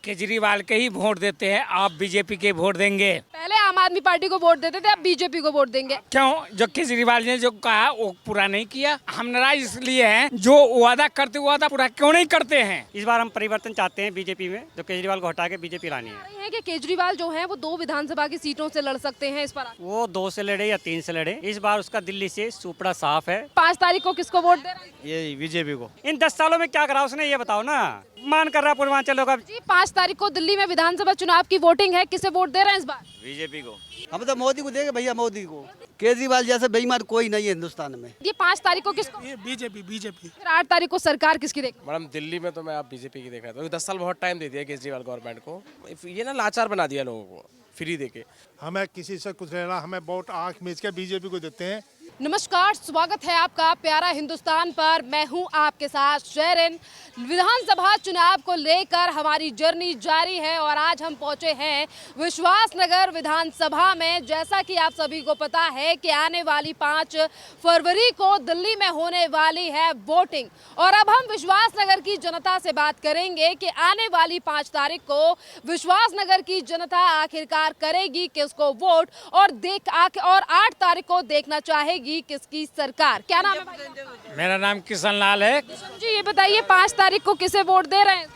केजरीवाल के ही वोट देते हैं, आप बीजेपी के वोट देंगे। पहले आम आदमी पार्टी को वोट देते थे, अब बीजेपी को वोट देंगे। क्यों? जो केजरीवाल ने जो कहा वो पूरा नहीं किया। हम नाराज इसलिए हैं, जो वादा करते वादा पूरा क्यों नहीं करते हैं। इस बार हम परिवर्तन चाहते हैं बीजेपी में, जो केजरीवाल को हटा के बीजेपी लानी है। है कि केजरीवाल जो है वो 2 विधानसभा की सीटों से लड़ सकते हैं, इस पर वो 2 से लड़े या 3 से लड़े, इस बार उसका दिल्ली से सुपड़ा साफ है। 5 तारीख को किसको वोट दे रहे हैं? ये बीजेपी को। इन 10 सालों में क्या करा उसने, ये बताओ ना। मान कर रहा पूर्वांचल लोग। जी 5 तारीख को दिल्ली में विधानसभा चुनाव की वोटिंग है, किसे वोट दे रहे हैं इस बार? बीजेपी को। हम तो मोदी को देंगे भैया, मोदी को। केजरीवाल जैसे बेईमान कोई नहीं है हिंदुस्तान में। ये 5 तारीख को किसको? ये बीजेपी। फिर 8 तारीख को सरकार किसकी देखें? मैडम दिल्ली में तो मैं आप बीजेपी की देख रहा था। 10 साल बहुत टाइम दे दिया केजरीवाल गवर्नमेंट को। ये ना लाचार बना दिया लोगों को फ्री देके। हमें किसी से कुछ लेना, हमें वोट आंख मीच के बीजेपी को देते हैं। नमस्कार, स्वागत है आपका प्यारा हिंदुस्तान पर। मैं हूं आपके साथ शेरिन। विधानसभा चुनाव को लेकर हमारी जर्नी जारी है और आज हम पहुंचे हैं विश्वासनगर विधानसभा में। जैसा कि आप सभी को पता है कि आने वाली 5 फरवरी को दिल्ली में होने वाली है वोटिंग और अब हम विश्वासनगर की जनता से बात करेंगे कि आने वाली 5 तारीख को विश्वासनगर की जनता आखिरकार करेगी किसको वोट और 8 तारीख को देखना चाहेगी किसकी सरकार। क्या नाम है भाई? मेरा नाम किशन लाल है। जी ये बताइए 5 तारीख को किसे वोट दे रहे हैं?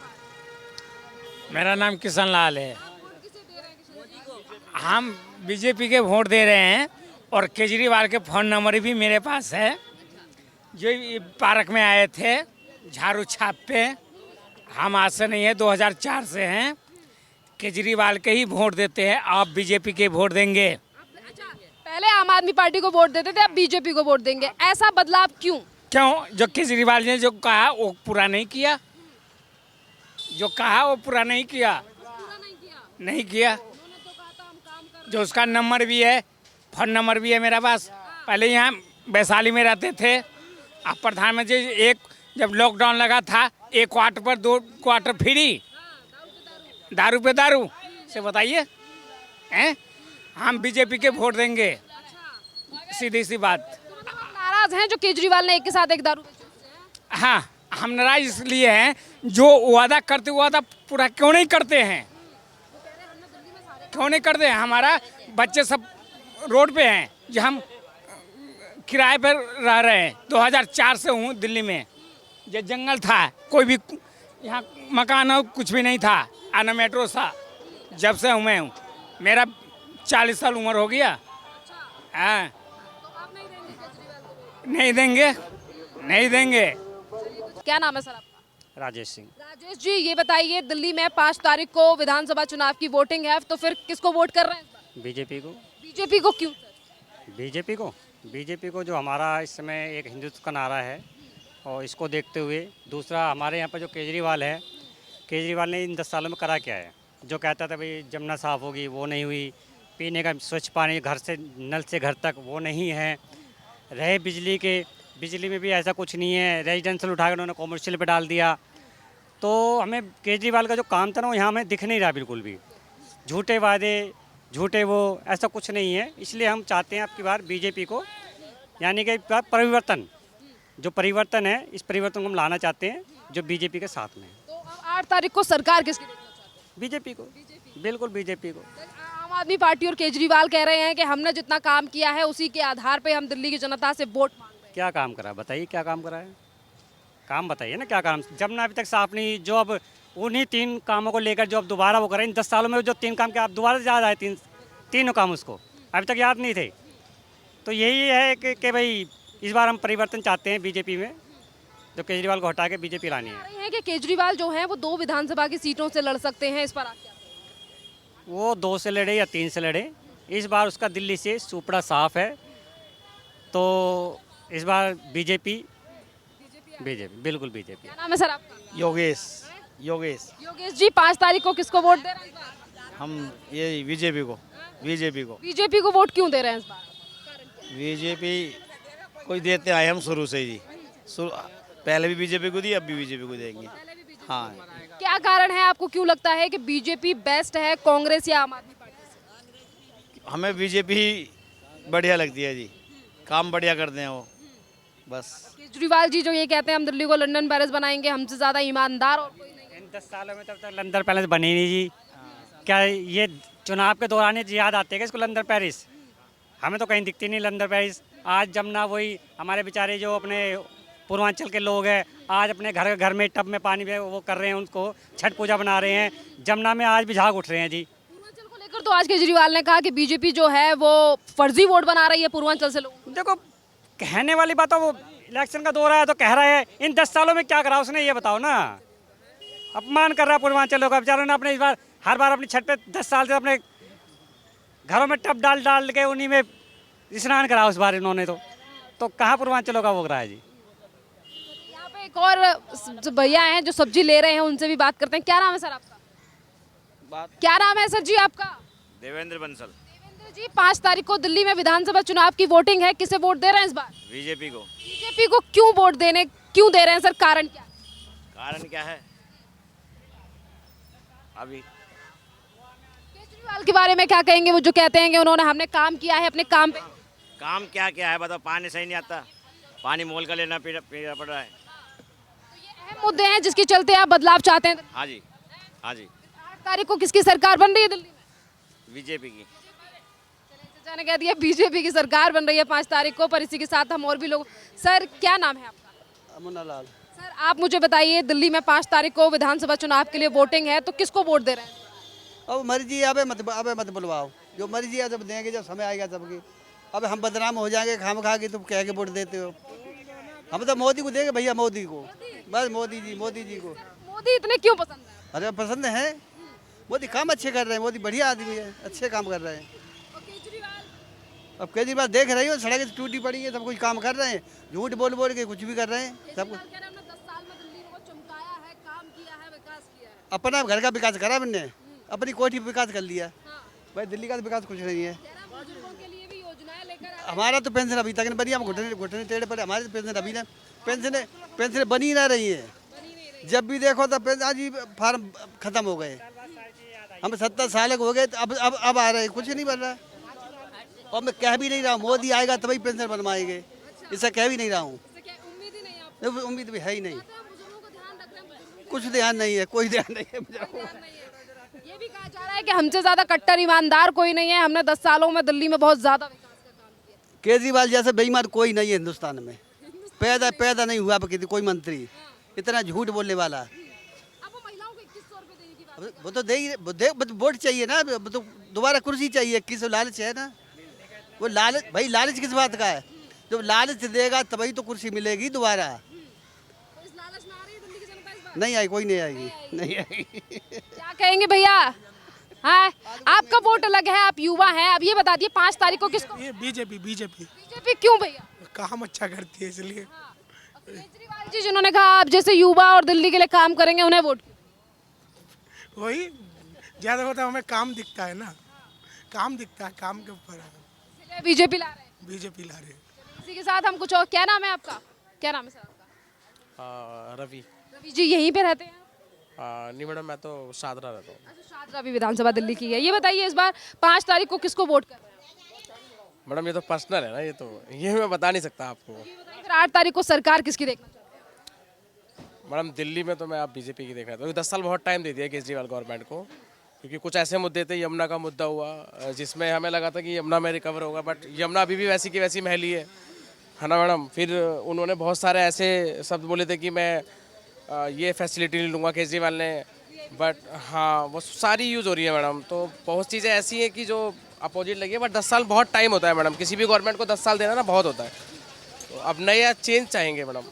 मेरा नाम किशन लाल है। हम बीजेपी के वोट दे रहे हैं और केजरीवाल के फ़ोन नंबर भी मेरे पास है। जो ये पार्क में आए थे झाड़ू छाप पे, हम आज से नहीं है 2004 से हैं। केजरीवाल के ही वोट देते हैं, आप बीजेपी के वोट देंगे। पहले आम आदमी पार्टी को वोट देते थे, अब बीजेपी को वोट देंगे। ऐसा बदलाव क्यों? क्यों? जो केजरीवाल ने जो कहा वो पूरा नहीं किया। जो कहा वो पूरा नहीं किया। नहीं किया। जो उसका नंबर भी है, फोन नंबर भी है मेरे पास। पहले यहाँ वैशाली में रहते थे। अब प्रधानमंत्री जब लॉकडाउन लगा था 1 क्वार्टर पर 2 क्वार्टर फ्री, दारू पे दारू से बताइए हैं। हम बीजेपी के वोट देंगे, सीधी सी बात। नाराज हैं जो केजरीवाल ने एक के साथ एक दारू? हाँ, हम नाराज इसलिए हैं, जो वादा करते वादा पूरा क्यों नहीं करते हैं। क्यों नहीं करते हैं? हमारा बच्चे सब रोड पे हैं, जो हम किराए पर रह रहे हैं। 2004 से हूँ दिल्ली में। जो जंगल था, कोई भी यहाँ मकान हो कुछ भी नहीं था, आना मेट्रो सा। जब से हूँ मैं हूँ, मेरा 40 साल उम्र हो गया। हाँ, नहीं देंगे, नहीं देंगे। क्या नाम है सर आपका? राजेश सिंह। राजेश जी ये बताइए दिल्ली में 5 तारीख को विधानसभा चुनाव की वोटिंग है, तो फिर किसको वोट कर रहे हैं? बीजेपी को। बीजेपी को क्यों? बीजेपी को जो हमारा इस समय एक हिंदुत्व का नारा है और इसको देखते हुए, दूसरा हमारे यहाँ पर जो केजरीवाल है, केजरीवाल ने इन 10 सालों में करा क्या है। जो कहता था भाई जमुना साफ़ होगी, वो नहीं हुई। पीने का स्वच्छ पानी घर से नल से घर तक, वो नहीं है। रहे बिजली में भी ऐसा कुछ नहीं है। रेजिडेंशियल उठाकर उन्होंने कॉमर्शियल पे डाल दिया। तो हमें केजरीवाल का जो काम था ना, वो यहाँ हमें दिख नहीं रहा बिल्कुल भी। झूठे वादे, झूठे वो, ऐसा कुछ नहीं है। इसलिए हम चाहते हैं आपकी बार बीजेपी को, यानी कि परिवर्तन, जो परिवर्तन है, इस परिवर्तन को हम लाना चाहते हैं जो बीजेपी के साथ में है। तो 8 तारीख को सरकार किसकी देखना चाहते हैं? बीजेपी को, बिल्कुल बीजेपी को। आम आदमी पार्टी और केजरीवाल कह रहे हैं कि हमने जितना काम किया है उसी के आधार पे हम दिल्ली की जनता से वोट मांग रहे हैं। क्या काम करा बताइए, क्या काम करा है? काम बताइए ना, क्या काम। जब ना अभी तक साफ नहीं, जो अब उन्हीं 3 कामों को लेकर जो अब दोबारा वो करें, इन 10 सालों में जो 3 काम किया, आप दोबारा याद आए तीनों काम उसको अभी तक याद नहीं थे। तो यही है कि भाई इस बार हम परिवर्तन चाहते हैं बीजेपी में, जो केजरीवाल को हटा के बीजेपी लानी है। कि केजरीवाल जो है वो 2 विधानसभा की सीटों से लड़ सकते हैं, इस पर आप क्या? वो 2 से लड़े या 3 से लड़े, इस बार उसका दिल्ली से सुपड़ा साफ है। तो इस बार बीजेपी, बिल्कुल बीजेपी। क्या नाम है सर आपका? योगेश। योगेश जी 5 तारीख को किसको वोट दे रहे हैं इस बार? हम ये बीजेपी को। बीजेपी को वोट क्यों दे रहे हैं इस बार? बीजेपी कोई देते आए हम शुरू से जी। पहले भी बीजेपी को दी, अब भी बीजेपी को देंगे। हाँ। क्या कारण है, आपको क्यों लगता है कि बीजेपी बेस्ट है, कांग्रेस या आम आदमी पार्टी? हमें बीजेपी बढ़िया लगती है जी, काम बढ़िया करते हैं वो, बस। केजरीवाल जी जो ये कहते हैं हम दिल्ली को लंदन पेरिस बनाएंगे, हमसे ज़्यादा ईमानदार और कोई नहीं। इन इन 10 सालों में तब तक लंदन पैलेस बनी नहीं जी। क्या ये चुनाव के दौरान ही याद आते हैं कि इसको लंदन पेरिस? हमें तो कहीं दिखती नहीं लंदन पेरिस। आज जमुना वही हमारे बेचारे जो अपने पूर्वांचल के लोग हैं, आज अपने घर में टब में पानी में वो कर रहे हैं, उनको छठ पूजा बना रहे हैं। जमुना में आज भी झाग उठ रहे हैं जी। पूर्वांचल को लेकर तो आज केजरीवाल ने कहा कि बीजेपी जो है वो फर्जी वोट बना रही है पूर्वांचल से लोग। देखो, कहने वाली बात है, वो इलेक्शन का दौर है तो कह रहा है। इन 10 सालों में क्या करा उसने, ये बताओ ना। अपमान कर रहा है पूर्वांचल लोग। बेचारों ने अपने इस बार हर बार अपनी छठ पे 10 साल से अपने घरों में टब डाल के उन्हीं में स्नान करा उस बार इन्होंने तो कहाँ पूर्वांचलों का वो रहा है जी। यहाँ पे एक और भैया हैं जो सब्जी ले रहे हैं, उनसे भी बात करते हैं। क्या नाम है सर आपका? क्या नाम है सर जी आपका? देवेंद्र बंसल। देवेंद्र जी, 5 तारीख को दिल्ली में विधानसभा चुनाव की वोटिंग है, किसे वोट दे रहे हैं इस बार? बीजेपी को। बीजेपी को क्यों वोट क्यों दे रहे हैं सर, कारण क्या? कारण क्या है अभी? केजरीवाल के बारे में क्या कहेंगे? वो जो कहते हैं कि उन्होंने हमने काम किया है अपने काम पे। काम क्या क्या है बताओ? पानी सही नहीं आता, पानी मोल का लेना पड़ रहा है। अहम मुद्दे हैं जिसके चलते आप बदलाव चाहते हैं। हाँ जी, हाँ जी। 8 तारीख को किसकी सरकार बन रही है दिल्ली में? बीजेपी की। चचा ने कह दिया बीजेपी की सरकार बन रही है 5 तारीख को, पर इसी के साथ हम और भी लोग। सर क्या नाम है आपका? अमुना लाल। सर आप मुझे बताइए, दिल्ली में 5 तारीख को विधानसभा चुनाव के लिए वोटिंग है, तो किसको वोट दे रहे हैं? अब मर्जी अब मत बुलवाओ, जो मर्जी है जब देंगे, जब समय आएगा सबकी। अब हम बदनाम हो जाएंगे खाम खा के, तुम कह के वोट देते हो। हम तो मोदी को देंगे भैया, मोदी को, बस मोदी जी को। मोदी इतने क्यों पसंद है? अरे पसंद है, मोदी काम अच्छे कर रहे हैं, मोदी बढ़िया आदमी है, अच्छे काम कर रहे हैं। और केजरीवाल? अब केजरीवाल देख रही हो, सड़कें टूटी पड़ी है, सब कुछ काम कर रहे हैं, झूठ बोल के कुछ भी कर रहे हैं सब कुछ। केजरीवाल कह रहे हैं हमने 10 साल में दिल्ली को चमकाया है, काम किया है, विकास किया है। अपना घर का विकास करा मैंने, अपनी कोठी विकास कर लिया भाई, दिल्ली का विकास कुछ नहीं है। बुजुर्गों के लिए भी योजनाएं लेकर आ रहे हैं। हमारा तो पेंशन अभी तक नहीं बनी, हम घुटने टेढ़े पड़े, हमारी तो पेंशन अभी ना पेंशन बनी ना रही है। जब भी देखो तो पेंशन आज ही फार्म खत्म हो गए, हम 70 साल के हो गए, तो अब आ रहे हैं, कुछ नहीं बन रहा। और मैं कह भी नहीं रहा हूँ मोदी आएगा तभी पेंशन बनवाएंगे, इससे कह भी नहीं रहा हूँ। इससे क्या उम्मीद ही नहीं है आपको? उम्मीद भी है ही नहीं, बुजुर्गों का ध्यान रख रहे हैं, बुजुर्गों कुछ ध्यान नहीं है, कोई ध्यान नहीं है मुझे। का ध्यान नहीं है। ये भी कहा जा रहा है कि हमसे ज्यादा कट्टर ईमानदार कोई नहीं है, हमने 10 सालों में दिल्ली में बहुत ज्यादा विकास का काम किया। केजरीवाल जैसे बेईमान कोई नहीं है हिंदुस्तान में, पैदा नहीं हुआ कोई मंत्री इतना झूठ बोलने वाला। अब वो महिलाओं को 2100 रुपए देने की बात। वो तो दे ही वोट चाहिए ना, वो तो दोबारा कुर्सी चाहिए, किस लालच है ना, वो लालच भाई, लालच किस बात का है? जब लालच देगा तभी तो कुर्सी मिलेगी दोबारा। तो इस लालच में आ रही है दिल्ली की जनता इस बार? नहीं आई, कोई नहीं आएगी, नहीं आएगी। क्या कहेंगे भैया? हाँ, आपका वोट अलग है, आप युवा हैं, अब ये बता दिए 5 तारीख को किसको? ये बीजेपी बीजेपी क्यों भैया? काम अच्छा करती है इसलिए। और केजरीवाल जी जिन्होंने कहा आप जैसे युवा और दिल्ली के लिए काम करेंगे, उन्हें वोट क्यों? वही ज़्यादा होता है, हमें काम दिखता है ना, काम दिखता है, काम के ऊपर है। इसलिए बीजेपी ला रहे हैं। बीजेपी ला रहे हैं। इसी के साथ हम कुछ और। क्या नाम है आपका? क्या नाम है सर आपका? रवि। रवि जी यहीं पे रहते हैं? नहीं मैडम, मैं तो शादरा रहता हूँ। अच्छा, शाद रवि विधानसभा दिल्ली की है। ये बताइए इस बार 5 तारीख को किसको वोट कर रहे हैं? मैडम ये तो पर्सनल है ना, ये मैं बता नहीं सकता आपको। ये बताइए फिर 8 तारीख को सरकार किसकी देखना चाहते हैं? मैडम दिल्ली में तो मैं आप बीजेपी की देख रहा था। 10 साल बहुत टाइम दे दिया केजरीवाल गवर्नमेंट को, क्योंकि कुछ ऐसे मुद्दे थे, यमुना का मुद्दा हुआ जिसमें हमें लगा था कि यमुना में रिकवर होगा, बट यमुना अभी भी वैसी की वैसी महली है ना मैडम। फिर उन्होंने बहुत सारे ऐसे शब्द बोले थे कि मैं ये फैसिलिटी नहीं लूँगा केजरीवाल ने, बट हाँ वो सारी यूज़ हो रही है मैडम। तो बहुत चीज़ें ऐसी हैं कि जो अपोजिट लगी है, बट 10 साल बहुत टाइम होता है मैडम, किसी भी गवर्नमेंट को 10 साल देना ना बहुत होता है। तो अब नया चेंज चाहेंगे मैडम।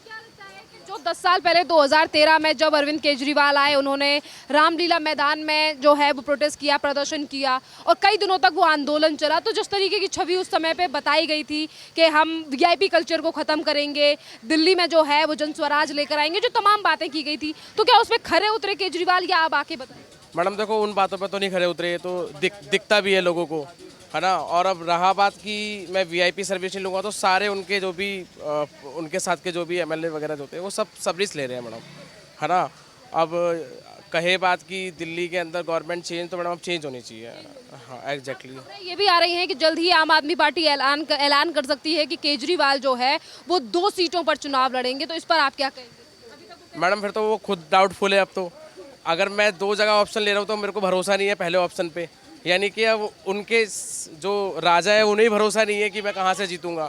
जो 10 साल पहले 2013 में जब अरविंद केजरीवाल आए, उन्होंने रामलीला मैदान में जो है वो प्रोटेस्ट किया, प्रदर्शन किया, और कई दिनों तक वो आंदोलन चला। तो जिस तरीके की छवि उस समय पे बताई गई थी कि हम वीआईपी कल्चर को ख़त्म करेंगे, दिल्ली में जो है वो जन स्वराज लेकर आएंगे, जो तमाम बातें की गई थी, तो क्या उसमें खरे उतरे केजरीवाल या आप आके बताएं? मैडम देखो, उन बातों पे तो नहीं खड़े उतरे, तो दिखता भी है लोगों को, है ना। और अब रहा बात कि मैं वीआईपी सर्विस नहीं लूँगा, तो सारे उनके जो भी उनके साथ के जो भी एमएलए वगैरह जो होते हैं वो सब सर्विस ले रहे हैं मैडम, है ना। अब कहे बात कि दिल्ली के अंदर गवर्नमेंट चेंज, तो मैडम अब चेंज होनी चाहिए। हाँ एग्जैक्टली। ये भी आ रही है कि जल्द ही आम आदमी पार्टी ऐलान कर सकती है कि केजरीवाल जो है वो 2 सीटों पर चुनाव लड़ेंगे, तो इस पर आप क्या कहेंगे? मैडम फिर तो वो खुद डाउटफुल है। अब तो अगर मैं 2 जगह ऑप्शन ले रहा हूँ तो मेरे को भरोसा नहीं है पहले ऑप्शन पे, यानी कि अब उनके जो राजा है उन्हें भरोसा नहीं है कि मैं कहाँ से जीतूंगा।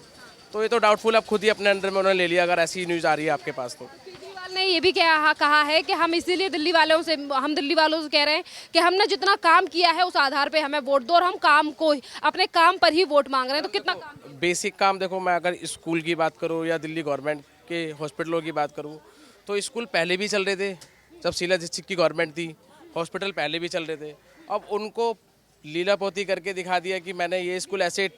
तो ये तो डाउटफुल अब खुद ही अपने अंडर में उन्होंने ले लिया, अगर ऐसी न्यूज़ आ रही है आपके पास तो। केजरीवाल ने ये भी कहा है कि हम इसीलिए हम दिल्ली वालों से कह रहे हैं कि हमने जितना काम किया है उस आधार पे हमें वोट दो, और हम काम को अपने काम पर ही वोट मांग रहे हैं। तो कितना काम? बेसिक काम देखो, मैं अगर स्कूल की बात करूँ या दिल्ली गवर्नमेंट के हॉस्पिटलों की बात करूँ तो स्कूल पहले भी चल रहे थे जब शीला दीक्षित की गवर्नमेंट थी, हॉस्पिटल पहले भी चल रहे थे। अब उनको लीला पोती करके दिखा दिया कि मैंने ये स्कूल ऐसे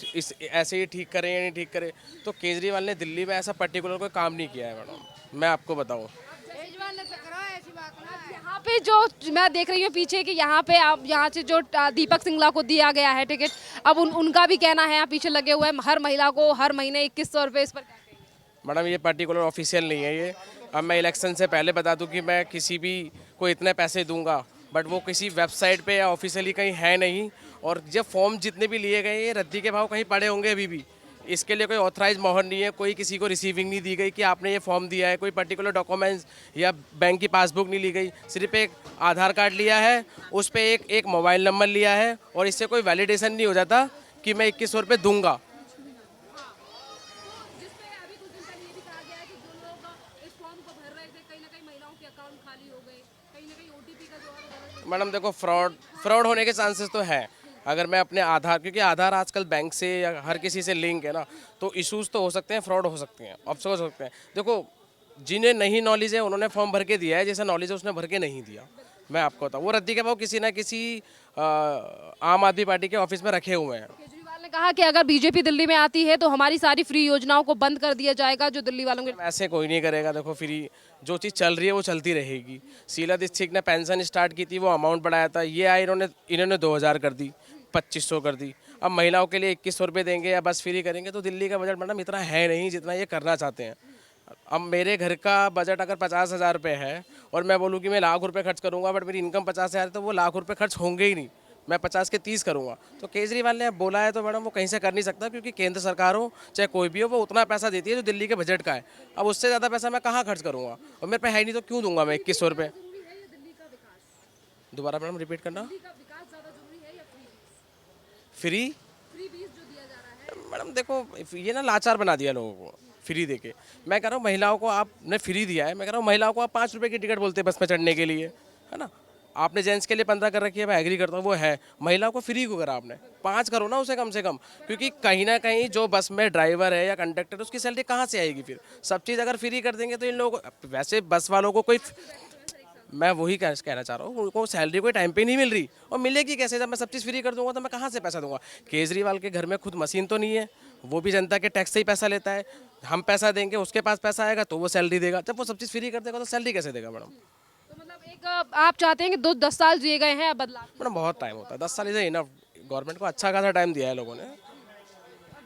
ही ठीक करें या नहीं ठीक करें। तो केजरीवाल ने दिल्ली में ऐसा पर्टिकुलर कोई काम नहीं किया है मैडम, मैं आपको बताऊँ। यहाँ पे जो मैं देख रही हूँ पीछे कि यहाँ पे आप यहाँ से जो दीपक सिंगला को दिया गया है टिकट, अब उनका भी कहना है, यहाँ पीछे लगे हुए हैं, हर महिला को हर महीने 2100 रुपये। इस पर क्या कहेंगे? मैडम ये पर्टिकुलर ऑफिशियल नहीं है ये। अब मैं इलेक्शन से पहले बता दूं कि मैं किसी भी को इतने पैसे दूंगा, बट वो किसी वेबसाइट पे या ऑफिशियली कहीं है नहीं। और जब फॉर्म जितने भी लिए गए ये रद्दी के भाव कहीं पड़े होंगे अभी भी। इसके लिए कोई ऑथराइज मोहर नहीं है, कोई किसी को रिसीविंग नहीं दी गई कि आपने ये फॉर्म दिया है, कोई पर्टिकुलर डॉक्यूमेंट्स या बैंक की पासबुक नहीं ली गई। सिर्फ एक आधार कार्ड लिया है, उस पर एक मोबाइल नंबर लिया है, और इससे कोई वैलिडेशन नहीं हो जाता कि मैं 2100 रुपये दूंगा। मैडम देखो, फ्रॉड होने के चांसेस तो है। अगर मैं अपने आधार, क्योंकि आधार आजकल बैंक से या हर किसी से लिंक है ना, तो इश्यूज तो हो सकते हैं, फ्रॉड हो सकते हैं, ऑब्स्टेकल्स हो सकते हैं। देखो, जिन्हें नहीं नॉलेज है उन्होंने फॉर्म भर के दिया है, जैसा नॉलेज है उसने भर के नहीं दिया। मैं आपको बताऊँ, वो रद्दी के भाव किसी ना किसी आम आदमी पार्टी के ऑफिस में रखे हुए हैं। केजरीवाल ने कहा कि अगर बीजेपी दिल्ली में आती है तो हमारी सारी फ्री योजनाओं को बंद कर दिया जाएगा जो दिल्ली वालों के। ऐसे कोई नहीं करेगा। देखो, फ्री जो चीज़ चल रही है वो चलती रहेगी। शीला दीक्षित ने पेंशन स्टार्ट की थी, वो अमाउंट बढ़ाया था, ये आए इन्होंने 2000 कर दी, 2500 कर दी। अब महिलाओं के लिए 2100 रुपये देंगे या बस फ्री करेंगे। तो दिल्ली का बजट मैडम इतना है नहीं जितना ये करना चाहते हैं। अब मेरे घर का बजट अगर 50,000 रुपये है और मैं बोलूँ कि मैं लाख रुपये खर्च करूँगा, बट मेरी इनकम 50,000 है, तो वो लाख रुपये खर्च होंगे ही नहीं। मैं 50 के 30 करूँगा। तो केजरीवाल ने बोला है तो मैडम वो कहीं से कर नहीं सकता, क्योंकि केंद्र सरकार हो चाहे कोई भी हो, वो उतना पैसा देती है जो दिल्ली के बजट का है। अब उससे ज़्यादा पैसा मैं कहाँ खर्च करूँगा, और मेरे पे है नहीं तो क्यों दूंगा मैं 2100 रुपये। दोबारा मैडम रिपीट करना। फ्री मैडम देखो, ये ना लाचार बना दिया लोगों को फ्री देके। मैं कह रहा हूँ महिलाओं को आपने फ्री दिया है, मैं कह रहा हूँ महिलाओं को आप 5 रुपये की टिकट बोलते हैं बस में चढ़ने के लिए, है ना। आपने जेंट्स के लिए 15 कर रखी है, मैं एग्री करता हूँ, वो है। महिलाओं को फ्री को करा आपने, 5 करो ना उसे कम से कम, क्योंकि कहीं ना कहीं जो बस में ड्राइवर है या कंडक्टर, उसकी सैलरी कहाँ से आएगी फिर। सब चीज़ अगर फ्री कर देंगे तो इन लोगों को, वैसे बस वालों को कोई, मैं वही कहना चाह रहा हूँ, उनको सैलरी कोई टाइम पे नहीं मिल रही, और मिलेगी कैसे जब मैं सब चीज़ फ्री कर दूंगा, तो मैं कहाँ से पैसा दूंगा। केजरीवाल के घर में खुद मशीन तो नहीं है, वो भी जनता के टैक्स से ही पैसा लेता है। हम पैसा देंगे, उसके पास पैसा आएगा तो वो सैलरी देगा। जब वो सब चीज़ फ्री कर देगा तो सैलरी कैसे देगा मैडम। तो मतलब एक आप चाहते हैं कि 10 साल दिए गए हैं, अब बदलाव। मैडम बहुत टाइम होता है, 10 साल इसे इनफ। गवर्नमेंट को अच्छा खासा टाइम दिया है लोगों ने,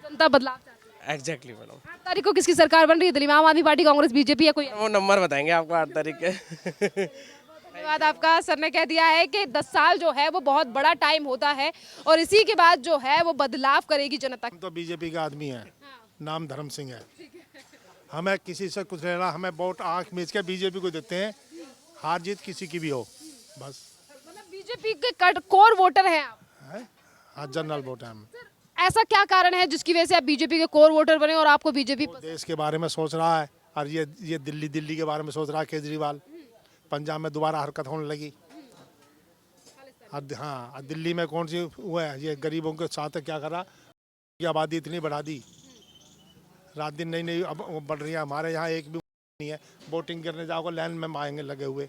जनता बदलाव चाहती है। Exactly madam. 8 तारीख को किसकी सरकार बन रही है दिल्ली में, आम आदमी पार्टी, कांग्रेस, बीजेपी या कोई? वो नंबर बताएंगे आपको 8 तारीख के। धन्यवाद आपका। सर ने कह दिया है कि 10 साल जो है वो बहुत बड़ा टाइम होता है, और इसी के बाद जो है वो बदलाव करेगी जनता। हम तो बीजेपी का आदमी है, नाम धर्म सिंह है। हमें किसी से कुछ लेना, हमें वोट आंख मीच के बीजेपी को देते हैं, हार जीत किसी की भी हो बस। मतलब बीजेपी के कोर वोटर हैं आप? हाँ, जनरल वोट है हम। ऐसा क्या कारण है जिसकी वजह से आप बीजेपी के कोर वोटर बने और आपको बीजेपी देश के बारे में सोच रहा है, और ये दिल्ली के बारे में सोच रहा है केजरीवाल। पंजाब में दोबारा हरकत होने लगी। हाँ, दिल्ली में कौन सी वो है, ये गरीबों के साथ क्या करा कि आबादी इतनी बढ़ा दी, रात दिन नई अब बढ़ रही है। हमारे यहाँ एक भी नहीं है, वोटिंग करने जाओगे लाइन में आएंगे लगे हुए,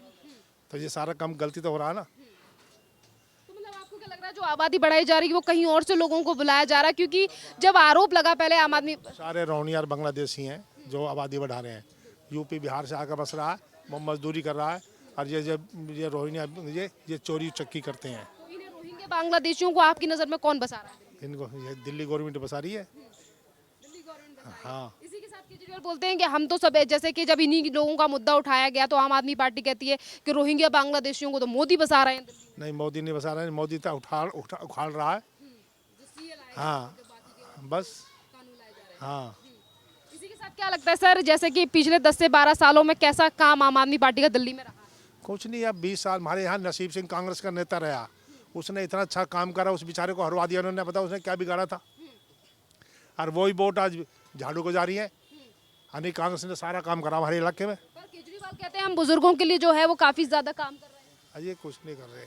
तो ये सारा काम गलती तो हो रहा है ना। तो मतलब आपको क्या लग रहा है जो आबादी बढ़ाई जा रही है वो कहीं और से लोगों को बुलाया जा रहा है? क्योंकि जब आरोप लगा पहले आम आदमी, सारे रोहनी और बांग्लादेशी हैं जो आबादी बढ़ा रहे हैं। यूपी बिहार से आकर बस रहा है, वो मजदूरी कर रहा है, और ये रोहिंग्या ये चोरी चक्की करते हैं। तो इन्हें रोहिंग्या बांग्लादेशियों को आपकी नज़र में कौन बसा रहा है? इनको ये दिल्ली गवर्नमेंट बसा रही है। हाँ, इसी के साथ केजरीवाल बोलते हैं कि हम तो सब, जैसे कि जब इन्हीं लोगों का मुद्दा उठाया गया तो आम आदमी पार्टी कहती है कि रोहिंग्या बांग्लादेशियों को तो मोदी बसा रहे हैं। नहीं, मोदी नहीं बसा रहे हैं, मोदी तो उखाड़ रहा है। हाँ बस, हाँ। इसी के साथ क्या लगता है सर, जैसे कि पिछले 10 से 12 सालों में कैसा काम आम आदमी पार्टी का दिल्ली में रहा? कुछ नहीं, अब 20 साल हमारे यहाँ नसीब सिंह कांग्रेस का नेता रहा, उसने इतना अच्छा काम करा, उस बेचारे को हरवा दिया उन्होंने, पता उसने क्या बिगाड़ा था। और वही वोट आज झाड़ू को जा रही है। यानी कांग्रेस ने सारा काम करा हमारे इलाके में। पर केजरीवाल कहते हैं हम बुजुर्गों के लिए जो है वो काफी ज्यादा काम कर रहे हैं। अजय कुछ नहीं कर रहे,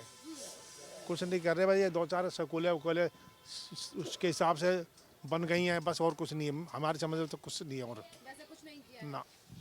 कुछ नहीं कर रहे भाई। ये 2-4 स्कूलें उकूलें उसके हिसाब से बन गई हैं बस, और कुछ नहीं है हमारे समझ में तो कुछ नहीं है और वैसे कुछ नहीं किया। ना।